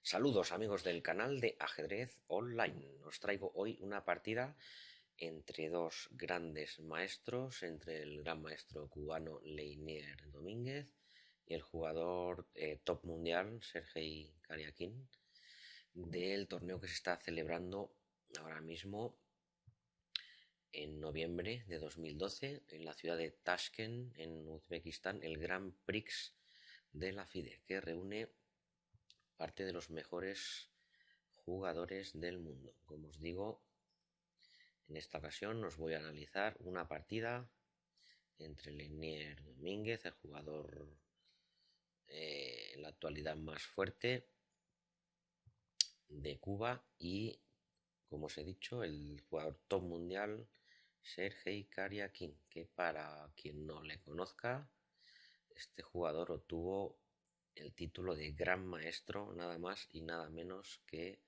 Saludos amigos del canal de ajedrez online. Os traigo hoy una partida entre dos grandes maestros, entre el gran maestro cubano Leinier Domínguez y el jugador top mundial Sergei Karyakin del torneo que se está celebrando ahora mismo en noviembre de 2012 en la ciudad de Tashkent, en Uzbekistán, el Grand Prix de la FIDE, que reúne parte de los mejores jugadores del mundo. Como os digo, en esta ocasión os voy a analizar una partida entre Leinier Domínguez, el jugador en la actualidad más fuerte de Cuba, y, como os he dicho, el jugador top mundial Sergei Karyakin, que para quien no le conozca, este jugador obtuvo el título de Gran Maestro nada más y nada menos que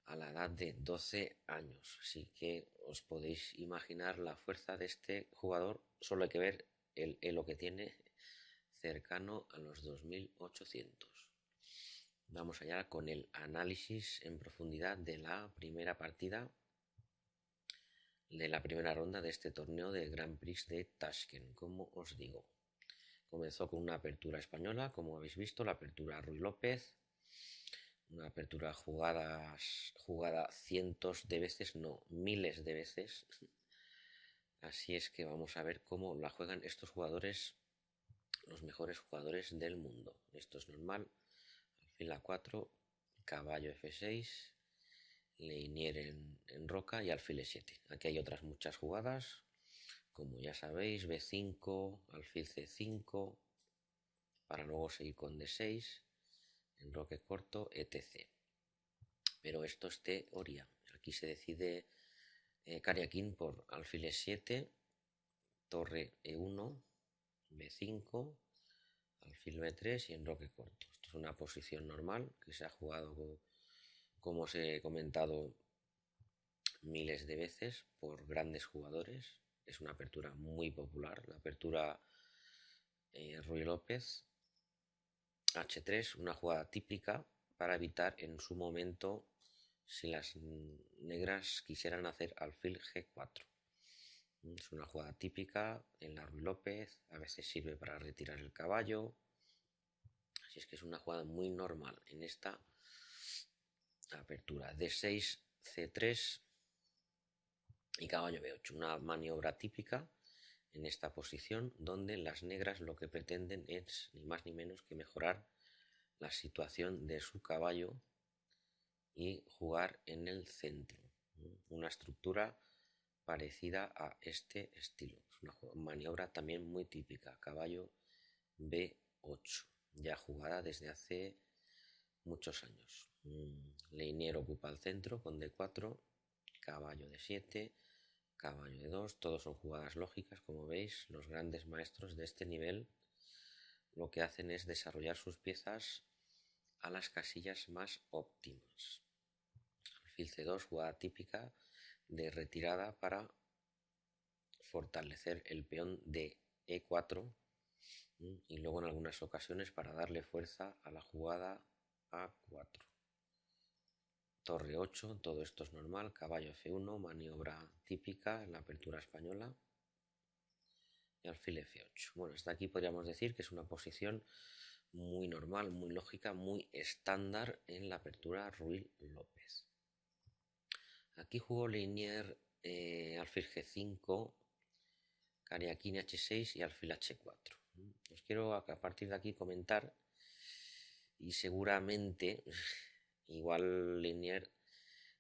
a la edad de 12 años. Así que os podéis imaginar la fuerza de este jugador. Solo hay que ver el elo que tiene, cercano a los 2800. Vamos allá con el análisis en profundidad de la primera partida de la primera ronda de este torneo de Grand Prix de Tashkent. Como os digo, comenzó con una apertura española, como habéis visto, la apertura Ruy López. Una apertura jugada cientos de veces, no, miles de veces. Así es que vamos a ver cómo la juegan estos jugadores, los mejores jugadores del mundo. Esto es normal. Alfil A4, caballo F6, Leinier en roca y alfil E7. Aquí hay otras muchas jugadas, como ya sabéis, B5, alfil C5, para luego seguir con D6, enroque corto, etc. Pero esto es teoría. Aquí se decide Karyakin por alfil E7, torre E1, B5, alfil B3 y enroque corto. Esto es una posición normal que se ha jugado, como os he comentado, miles de veces por grandes jugadores. Es una apertura muy popular, la apertura Ruy López. H3, una jugada típica para evitar en su momento si las negras quisieran hacer alfil G4. Es una jugada típica en la Ruy López, a veces sirve para retirar el caballo. Así es que es una jugada muy normal en esta apertura. D6, C3 y caballo B8, una maniobra típica en esta posición donde las negras lo que pretenden es ni más ni menos que mejorar la situación de su caballo y jugar en el centro. Una estructura parecida a este estilo. Es una maniobra también muy típica. Caballo B8, ya jugada desde hace muchos años. Leinier ocupa el centro con D4, caballo D7, caballo D2. Todos son jugadas lógicas, como veis. Los grandes maestros de este nivel lo que hacen es desarrollar sus piezas a las casillas más óptimas. Alfil C2, jugada típica de retirada para fortalecer el peón de E4 y luego en algunas ocasiones para darle fuerza a la jugada A4. Torre 8, todo esto es normal. Caballo F1, maniobra típica en la apertura española. Y alfil F8. Bueno, hasta aquí podríamos decir que es una posición muy normal, muy lógica, muy estándar en la apertura Ruy López. Aquí jugó Leinier alfil G5, Karyakin H6 y alfil H4. Os quiero a partir de aquí comentar, y seguramente igual Leinier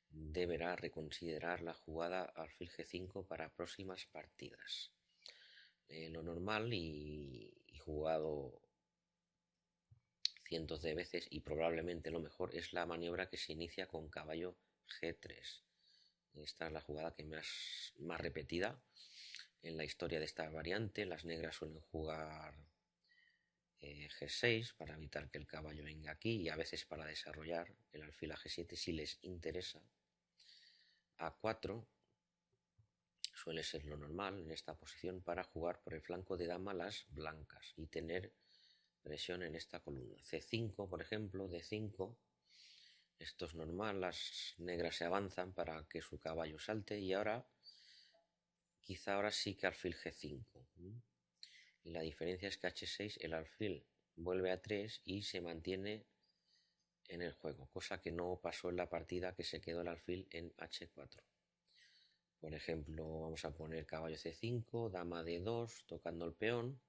deberá reconsiderar la jugada alfil G5 para próximas partidas. Lo normal y jugado cientos de veces y probablemente lo mejor es la maniobra que se inicia con caballo G3. Esta es la jugada que más repetida en la historia de esta variante. Las negras suelen jugar G6 para evitar que el caballo venga aquí y a veces para desarrollar el alfil a G7 si les interesa. A4 suele ser lo normal en esta posición para jugar por el flanco de dama las blancas y tener presión en esta columna. C5, por ejemplo, D5 Esto es normal, las negras se avanzan para que su caballo salte y ahora, quizá ahora sí que alfil G5. Y la diferencia es que H6 el alfil vuelve a 3 y se mantiene en el juego, cosa que no pasó en la partida que se quedó el alfil en H4. Por ejemplo, vamos a poner caballo C5, dama D2, tocando el peón,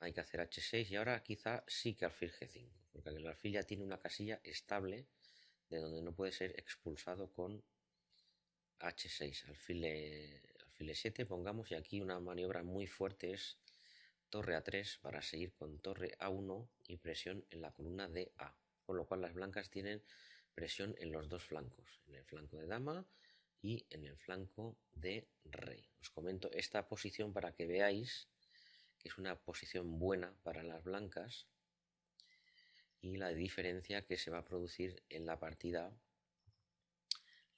hay que hacer H6 y ahora quizá sí que alfil G5, porque el alfil ya tiene una casilla estable de donde no puede ser expulsado con H6, alfil E7 pongamos, y aquí una maniobra muy fuerte es torre A3 para seguir con torre A1 y presión en la columna de A, con lo cual las blancas tienen presión en los dos flancos, en el flanco de dama y en el flanco de rey. Os comento esta posición para que veáis que es una posición buena para las blancas y la diferencia que se va a producir en la partida,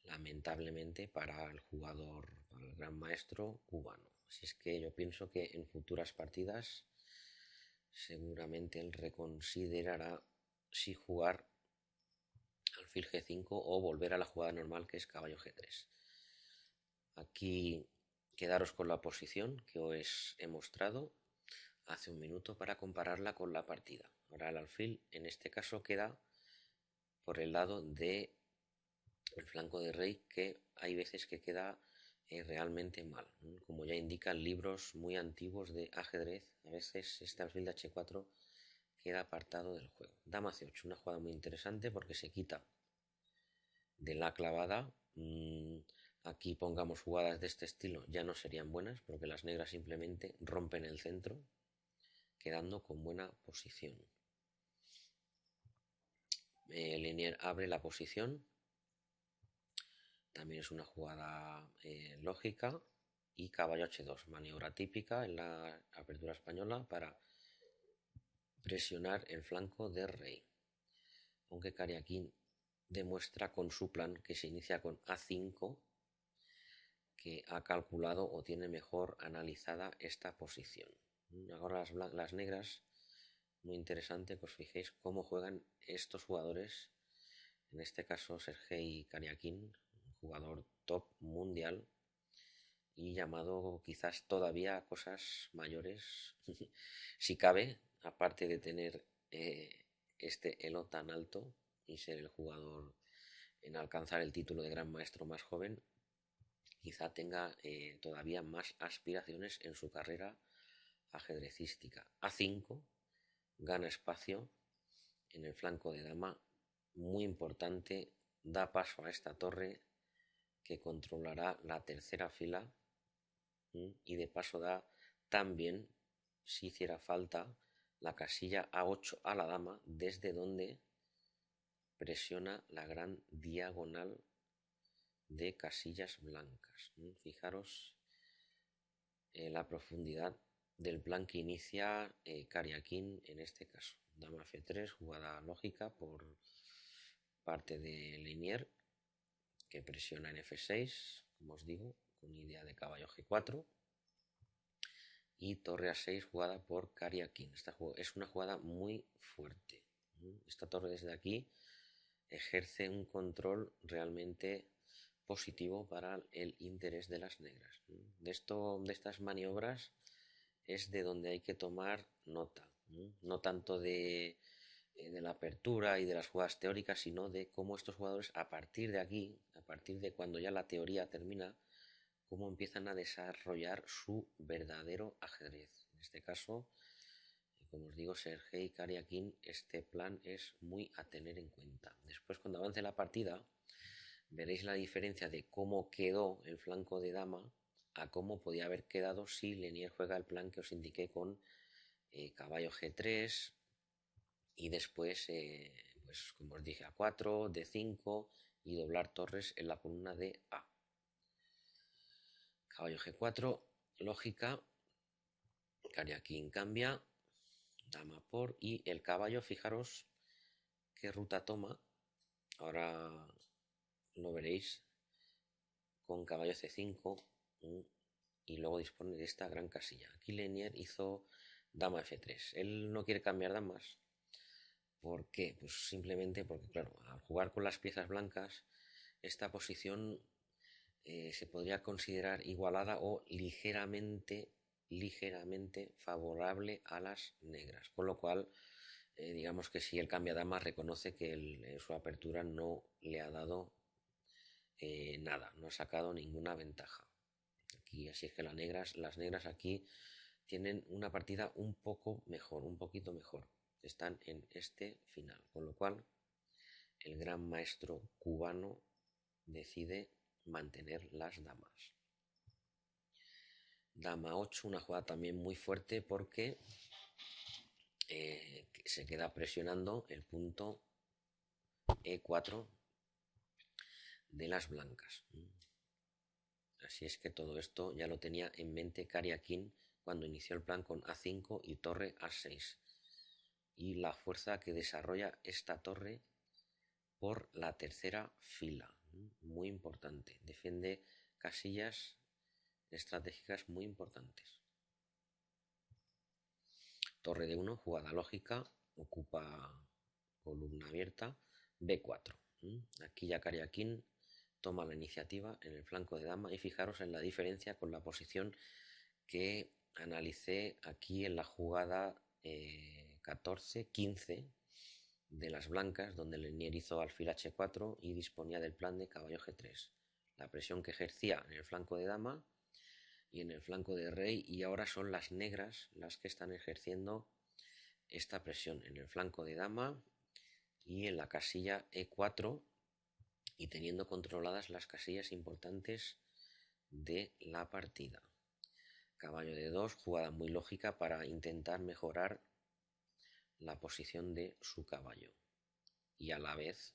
lamentablemente, para el jugador, para el gran maestro cubano. Así es que yo pienso que en futuras partidas seguramente él reconsiderará si jugar alfil G5 o volver a la jugada normal, que es caballo G3. Aquí quedaros con la posición que os he mostrado hace un minuto para compararla con la partida. Ahora el alfil en este caso queda por el lado de el flanco de rey, que hay veces que queda realmente mal. Como ya indican libros muy antiguos de ajedrez, a veces este alfil de H4 queda apartado del juego. Dama C8, una jugada muy interesante porque se quita de la clavada. Aquí pongamos jugadas de este estilo, ya no serían buenas porque las negras simplemente rompen el centro, quedando con buena posición. Linier abre la posición, también es una jugada lógica, y caballo H2, maniobra típica en la apertura española para presionar el flanco de rey. Aunque Kariakin demuestra con su plan que se inicia con A5, que ha calculado o tiene mejor analizada esta posición. Ahora las negras, muy interesante que os fijéis cómo juegan estos jugadores, en este caso Sergei Kariakin, jugador top mundial y llamado quizás todavía a cosas mayores, si cabe, aparte de tener este elo tan alto y ser el jugador en alcanzar el título de gran maestro más joven, quizá tenga todavía más aspiraciones en su carrera ajedrecística. A5 gana espacio en el flanco de dama, muy importante, da paso a esta torre que controlará la tercera fila y de paso da también, si hiciera falta, la casilla A8 a la dama, desde donde presiona la gran diagonal de casillas blancas. Fijaros la profundidad del plan que inicia Kariakin en este caso. Dama F3, jugada lógica por parte de Linier, que presiona en F6, como os digo, con idea de caballo G4. Y torre A6 jugada por Kariakin. Esta es una jugada muy fuerte. Esta torre desde aquí ejerce un control realmente positivo para el interés de las negras. De estas maniobras es de donde hay que tomar nota, no tanto de la apertura y de las jugadas teóricas, sino de cómo estos jugadores a partir de aquí, a partir de cuando ya la teoría termina, cómo empiezan a desarrollar su verdadero ajedrez. En este caso, como os digo, Sergei Kariakin, este plan es muy a tener en cuenta. Después, cuando avance la partida, veréis la diferencia de cómo quedó el flanco de dama a cómo podía haber quedado si Lenier juega el plan que os indiqué con caballo G3 y después, pues como os dije, A4, D5 y doblar torres en la columna de A. Caballo G4, lógica, Kariakin cambia, dama por, y el caballo, fijaros qué ruta toma, ahora lo veréis, con caballo C5 y luego dispone de esta gran casilla. Aquí Lenier hizo dama F3, él no quiere cambiar damas ¿Por qué? Pues simplemente porque, claro, al jugar con las piezas blancas, esta posición se podría considerar igualada o ligeramente favorable a las negras, con lo cual digamos que si él cambia dama reconoce que su apertura no le ha dado nada, no ha sacado ninguna ventaja. Aquí, así es que las negras aquí tienen una partida un poco mejor, un poquito mejor. Están en este final, con lo cual el gran maestro cubano decide mantener las damas. Dama 8, una jugada también muy fuerte porque se queda presionando el punto E4 de las blancas. Así es que todo esto ya lo tenía en mente Karyakin cuando inició el plan con A5 y torre A6. Y la fuerza que desarrolla esta torre por la tercera fila, muy importante. Defiende casillas estratégicas muy importantes. Torre de 1, jugada lógica, ocupa columna abierta, B4. Aquí ya Karyakin toma la iniciativa en el flanco de dama y fijaros en la diferencia con la posición que analicé aquí en la jugada 14-15 de las blancas, donde Lenier hizo alfil H4 y disponía del plan de caballo G3. La presión que ejercía en el flanco de dama y en el flanco de rey, y ahora son las negras las que están ejerciendo esta presión en el flanco de dama y en la casilla E4 y teniendo controladas las casillas importantes de la partida. Caballo de 2, jugada muy lógica para intentar mejorar la posición de su caballo y a la vez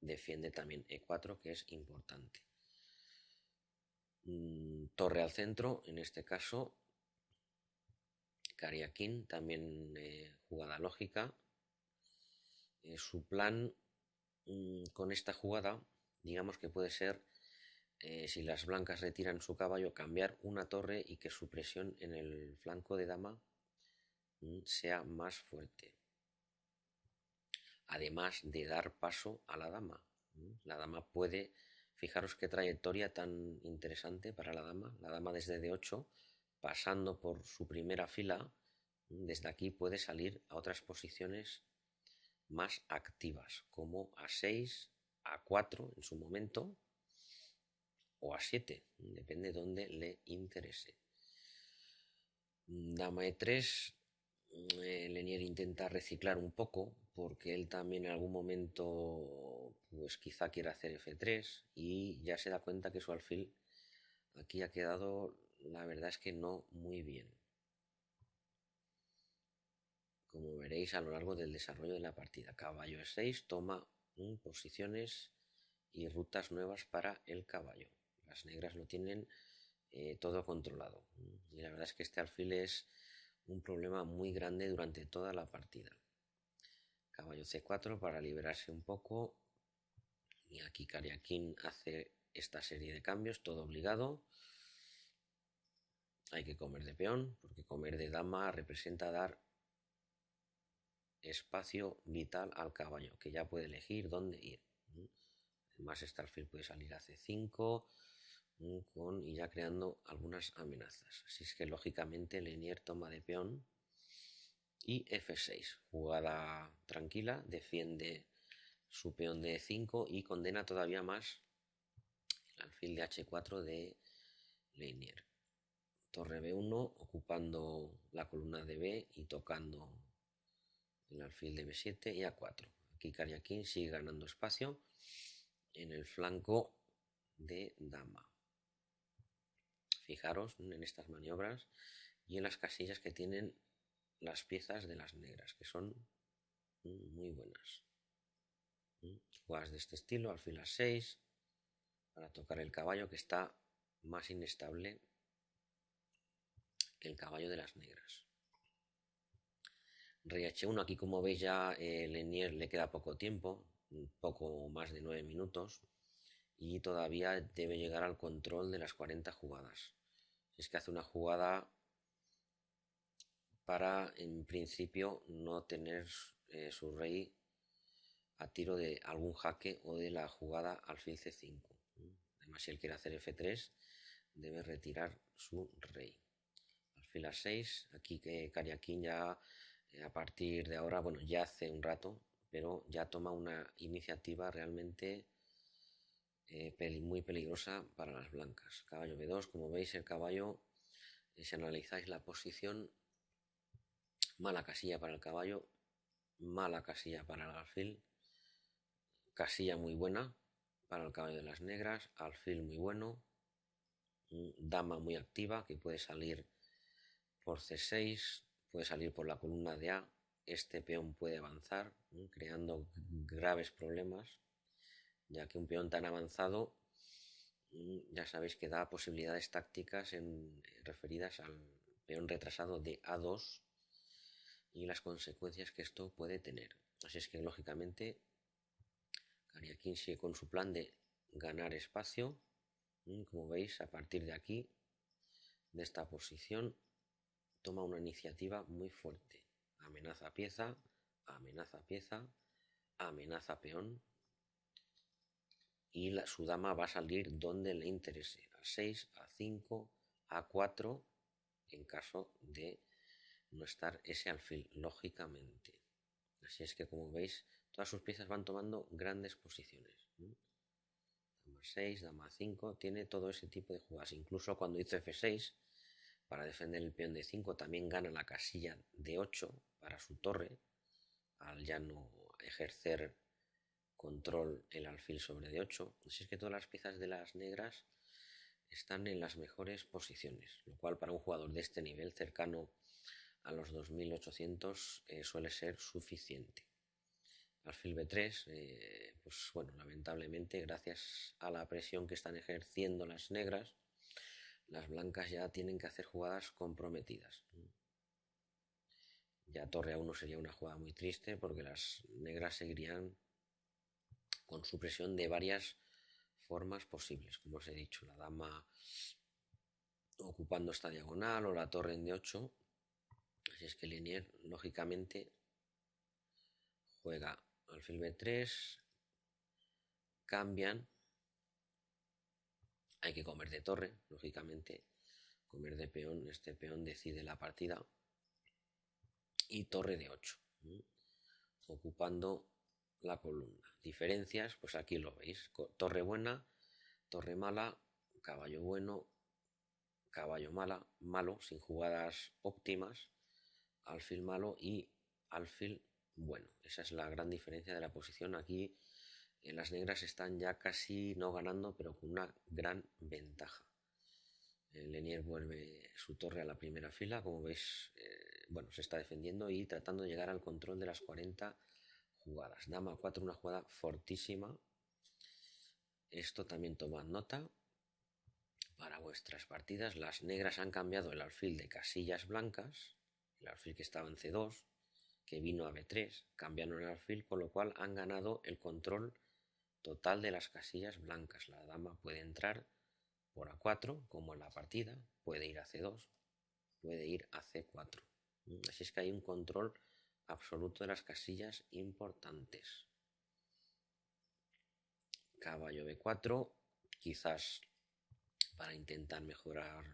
defiende también E4, que es importante. Torre al centro, en este caso Karyakin, también jugada lógica. Su plan con esta jugada, digamos que puede ser, si las blancas retiran su caballo, cambiar una torre y que su presión en el flanco de dama sea más fuerte. Además de dar paso a la dama. La dama puede, fijaros qué trayectoria tan interesante para la dama desde D8, pasando por su primera fila, desde aquí puede salir a otras posiciones más activas, como A6, A4 en su momento, o A7, depende de donde le interese. Dama E3, Lenier intenta reciclar un poco, porque él también en algún momento pues quizá quiera hacer F3 y ya se da cuenta que su alfil aquí ha quedado, la verdad es que no muy bien, como veréis a lo largo del desarrollo de la partida. Caballo E6 toma posiciones y rutas nuevas para el caballo. Las negras lo tienen todo controlado y la verdad es que este alfil es un problema muy grande durante toda la partida. Caballo C4 para liberarse un poco, y aquí Karyakin hace esta serie de cambios, todo obligado. Hay que comer de peón, porque comer de dama representa dar espacio vital al caballo, que ya puede elegir dónde ir. Además, este alfil puede salir a C5 y ya creando algunas amenazas. Así es que lógicamente Lenier toma de peón y F6, jugada tranquila, defiende su peón de E5 y condena todavía más el alfil de H4 de Lenier. Torre B1 ocupando la columna de B y tocando el alfil de B7 y A4. Aquí Karyakin sigue ganando espacio en el flanco de dama. Fijaros en estas maniobras y en las casillas que tienen las piezas de las negras, que son muy buenas. Jugadas de este estilo, alfil A6, para tocar el caballo, que está más inestable que el caballo de las negras. Rey H1, aquí como veis ya Lenier le queda poco tiempo, un poco más de 9 minutos, y todavía debe llegar al control de las 40 jugadas. Es que hace una jugada para, en principio, no tener su rey a tiro de algún jaque o de la jugada alfil c5. Además, si él quiere hacer f3, debe retirar su rey. Alfil a6, aquí que Kariakin ya a partir de ahora, bueno, ya hace un rato, pero ya toma una iniciativa realmente muy peligrosa para las blancas. Caballo b2, como veis el caballo, si analizáis la posición, mala casilla para el caballo, mala casilla para el alfil, casilla muy buena para el caballo de las negras, alfil muy bueno, dama muy activa que puede salir por c6, puede salir por la columna de A, este peón puede avanzar, creando graves problemas, ya que un peón tan avanzado ya sabéis que da posibilidades tácticas referidas al peón retrasado de A2 y las consecuencias que esto puede tener. Así es que lógicamente Kariakin sigue con su plan de ganar espacio. Como veis, a partir de aquí, de esta posición, toma una iniciativa muy fuerte. Amenaza pieza, amenaza pieza, amenaza peón, y su dama va a salir donde le interese, a6, a5, a4, en caso de no estar ese alfil, lógicamente. Así es que, como veis, todas sus piezas van tomando grandes posiciones. Dama 6, dama 5, tiene todo ese tipo de jugadas. Incluso cuando hizo f6, para defender el peón de 5, también gana la casilla de 8 para su torre, al ya no ejercer control el alfil sobre d8. Así es que todas las piezas de las negras están en las mejores posiciones, lo cual para un jugador de este nivel, cercano a los 2800, suele ser suficiente. Alfil b3, pues bueno, lamentablemente, gracias a la presión que están ejerciendo las negras, las blancas ya tienen que hacer jugadas comprometidas. Ya torre a 1 sería una jugada muy triste, porque las negras seguirían con su presión de varias formas posibles, como os he dicho, la dama ocupando esta diagonal o la torre en d8. Así es que Linier lógicamente juega alfil b3, cambian, hay que comer de torre, lógicamente, comer de peón, este peón decide la partida, y torre de 8, ocupando la columna. Diferencias, pues aquí lo veis, torre buena, torre mala, caballo bueno, caballo malo, sin jugadas óptimas, alfil malo y alfil bueno. Esa es la gran diferencia de la posición. Aquí las negras están ya casi no ganando, pero con una gran ventaja. Linier vuelve su torre a la primera fila, como veis, bueno, se está defendiendo y tratando de llegar al control de las 40 jugadas. Dama 4, una jugada fortísima. Esto también tomad nota para vuestras partidas. Las negras han cambiado el alfil de casillas blancas, el alfil que estaba en C2, que vino a B3, cambiaron el alfil, con lo cual han ganado el control total de las casillas blancas. La dama puede entrar por A4, como en la partida, puede ir a C2, puede ir a C4. Así es que hay un control absoluto de las casillas importantes. Caballo B4, quizás para intentar mejorar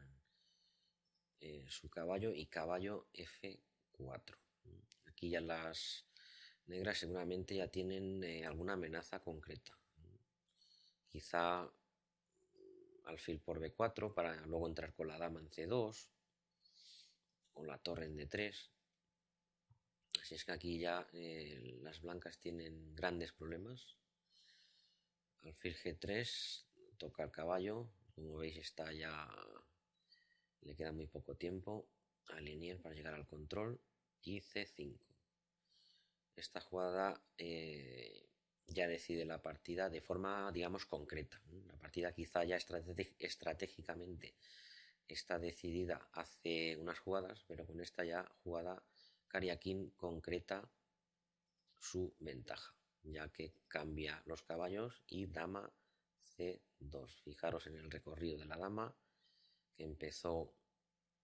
su caballo, y caballo F4. Aquí ya las negras seguramente ya tienen alguna amenaza concreta. Quizá alfil por B4 para luego entrar con la dama en C2 o la torre en D3. Así es que aquí ya las blancas tienen grandes problemas. Alfil G3, toca el caballo, como veis está ya, le queda muy poco tiempo a Linier para llegar al control, y C5. Esta jugada ya decide la partida de forma, digamos, concreta. La partida quizá ya estratégicamente está decidida hace unas jugadas, pero con esta ya jugada Kariakin concreta su ventaja, ya que cambia los caballos y dama C2. Fijaros en el recorrido de la dama, que empezó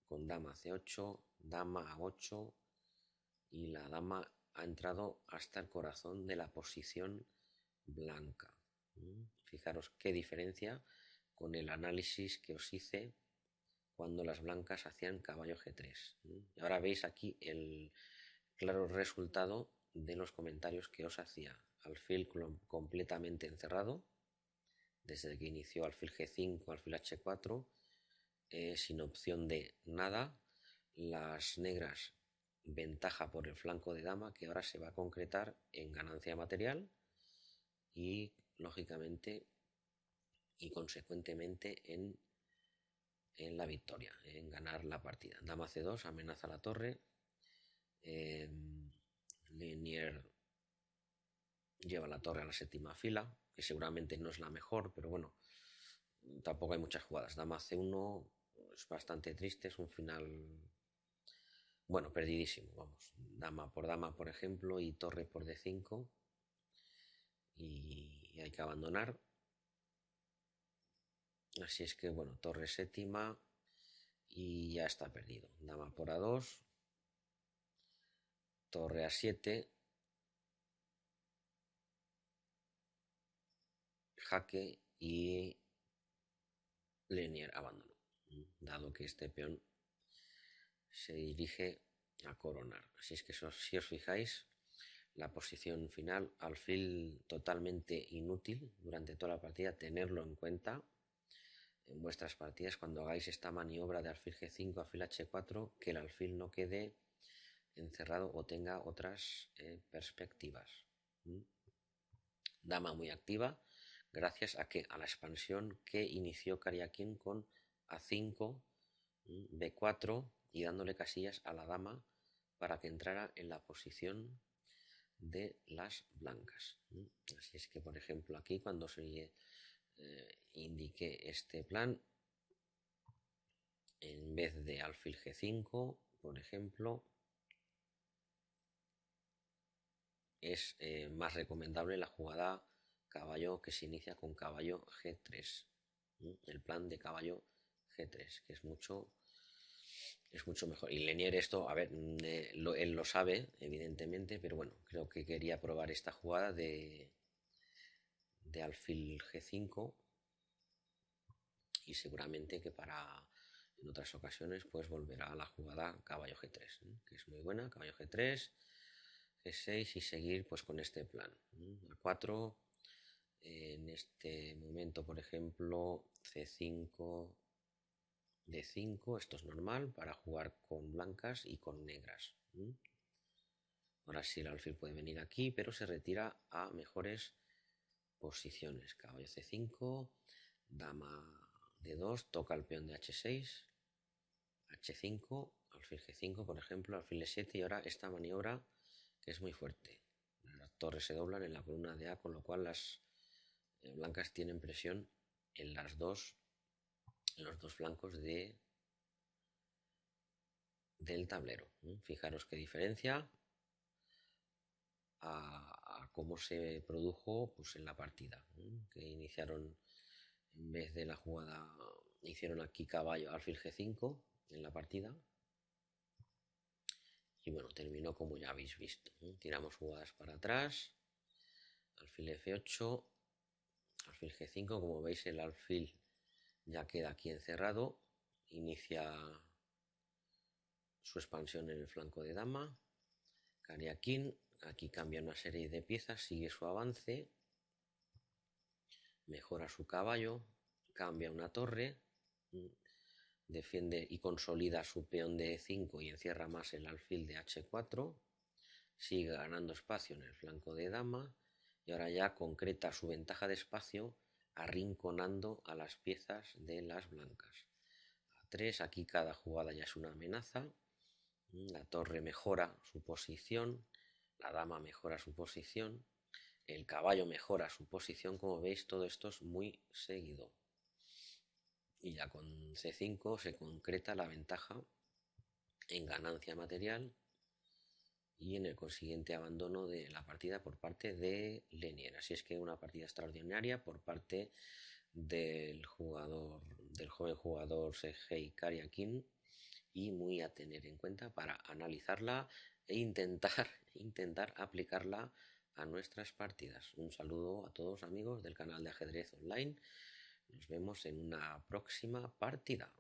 con dama C8, dama A8 y la dama ha entrado hasta el corazón de la posición blanca. Fijaros qué diferencia con el análisis que os hice cuando las blancas hacían caballo G3. Y ahora veis aquí el claro resultado de los comentarios que os hacía. Alfil completamente encerrado, desde que inició alfil G5, alfil H4, sin opción de nada. Las negras ventaja por el flanco de dama, que ahora se va a concretar en ganancia material y lógicamente y consecuentemente en la victoria, en ganar la partida. Dama C2 amenaza la torre. Linier lleva la torre a la séptima fila, que seguramente no es la mejor, pero bueno, tampoco hay muchas jugadas. Dama C1 es bastante triste, es un final, bueno, perdidísimo, vamos. Dama, por ejemplo, y torre por D5, y hay que abandonar. Así es que, bueno, torre séptima y ya está perdido. Dama por A2, torre A7, jaque y Linier abandonó, dado que este peón se dirige a coronar. Así es que si os fijáis, la posición final, alfil totalmente inútil durante toda la partida, tenerlo en cuenta en vuestras partidas cuando hagáis esta maniobra de alfil G5, alfil H4, que el alfil no quede encerrado o tenga otras perspectivas. Dama muy activa, gracias a la expansión que inició Karyakin con A5, B4 y dándole casillas a la dama para que entrara en la posición de las blancas. Así es que, por ejemplo, aquí cuando se indique este plan, en vez de alfil G5, por ejemplo, es más recomendable la jugada caballo que se inicia con caballo G3, el plan de caballo G3, que es mucho mejor. Y Lenier esto, a ver, él lo sabe, evidentemente, pero bueno, creo que quería probar esta jugada de alfil G5 y seguramente que en otras ocasiones pues volverá a la jugada caballo G3, que es muy buena, caballo G3, G6 y seguir pues con este plan. A4, en este momento, por ejemplo, C5, D5, esto es normal para jugar con blancas y con negras. Ahora sí el alfil puede venir aquí, pero se retira a mejores posiciones. Caballo C5, dama D2, toca el peón de H6, H5, alfil G5, por ejemplo, alfil E7 y ahora esta maniobra que es muy fuerte. Las torres se doblan en la columna de A, con lo cual las blancas tienen presión en los dos flancos del tablero. Fijaros qué diferencia a cómo se produjo pues, en la partida, que iniciaron, en vez de la jugada, hicieron aquí caballo alfil G5 en la partida. Y bueno, terminó como ya habéis visto. Tiramos jugadas para atrás, alfil F8, alfil G5, como veis el alfil ya queda aquí encerrado, inicia su expansión en el flanco de dama, Karyakin, aquí cambia una serie de piezas, sigue su avance, mejora su caballo, cambia una torre, defiende y consolida su peón de E5 y encierra más el alfil de H4, sigue ganando espacio en el flanco de dama y ahora ya concreta su ventaja de espacio arrinconando a las piezas de las blancas. A3, aquí cada jugada ya es una amenaza, la torre mejora su posición, la dama mejora su posición, el caballo mejora su posición, como veis todo esto es muy seguido. Y ya con C5 se concreta la ventaja en ganancia material y en el consiguiente abandono de la partida por parte de Lenier. Así es que una partida extraordinaria por parte del joven jugador Sergei Karyakin y muy a tener en cuenta para analizarla e intentar, intentar aplicarla a nuestras partidas. Un saludo a todos amigos del canal de ajedrez online. Nos vemos en una próxima partida.